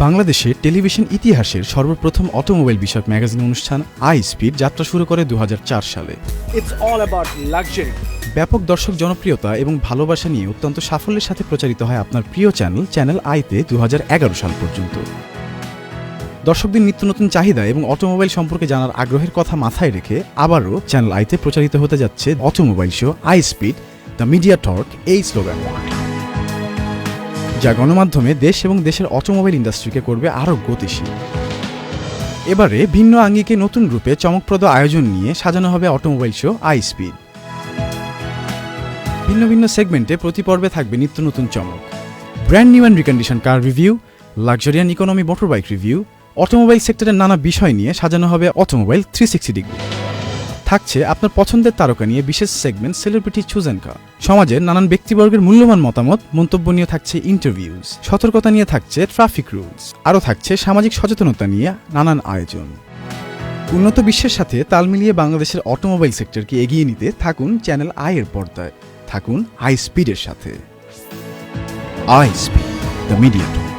বাংলাদেশের টেলিভিশন ইতিহাসের সর্বপ্রথম অটোমোবাইল বিষয়ক ম্যাগাজিন অনুষ্ঠান আই স্পিড যাত্রা শুরু করে ২০০৪ সালে। It's all about luxury. ব্যাপক দর্শক জনপ্রিয়তা এবং ভালোবাসা নিয়ে অত্যন্ত সাফল্যের সাথে প্রচারিত হয় আপনার প্রিয় চ্যানেল আইতে ২০১১ সাল পর্যন্ত। দর্শকদের নিত্য নতুন চাহিদা এবং অটোমোবাইল সম্পর্কে জানার আগ্রহের কথা মাথায় রেখে আবারও চ্যানেল আইতে প্রচারিত হতে যাচ্ছে automobile show I speed the media torque এই স্লোগান, যা গণমাধ্যমে দেশ এবং দেশের অটোমোবাইল ইন্ডাস্ট্রিকে করবে আরও গতিশীল। এবারে ভিন্ন আঙ্গিকে নতুন রূপে চমকপ্রদ আয়োজন নিয়ে সাজানো হবে অটোমোবাইল শো আই স্পিড। ভিন্ন ভিন্ন সেগমেন্টে প্রতি পর্বে থাকবে নিত্য নতুন চমক, brand new and recondition car review, লাক্সারিয়ান economy motorbike review, automobile সেক্টরের নানা বিষয় নিয়ে সাজানো হবে অটোমোবাইল 360 ডিগ্রি। থাকছে আপনার পছন্দের তারকা নিয়ে বিশেষ সেগমেন্ট সেলিব্রিটি চুজ অ্যান্ড কা, সমাজের নানান ব্যক্তিবর্গের মূল্যবান মতামত মন্তব্য নিয়ে থাকছে ইন্টারভিউজ, সতর্কতা নিয়ে থাকছে ট্রাফিক রুলস, আরও থাকছে সামাজিক সচেতনতা নিয়ে নানান আয়োজন। উন্নত বিশ্বের সাথে তাল মিলিয়ে বাংলাদেশের অটোমোবাইল সেক্টরকে এগিয়ে নিতে থাকুন চ্যানেল আই এর পর্দায়, থাকুন আই স্পিডের সাথে। I speed the media torque.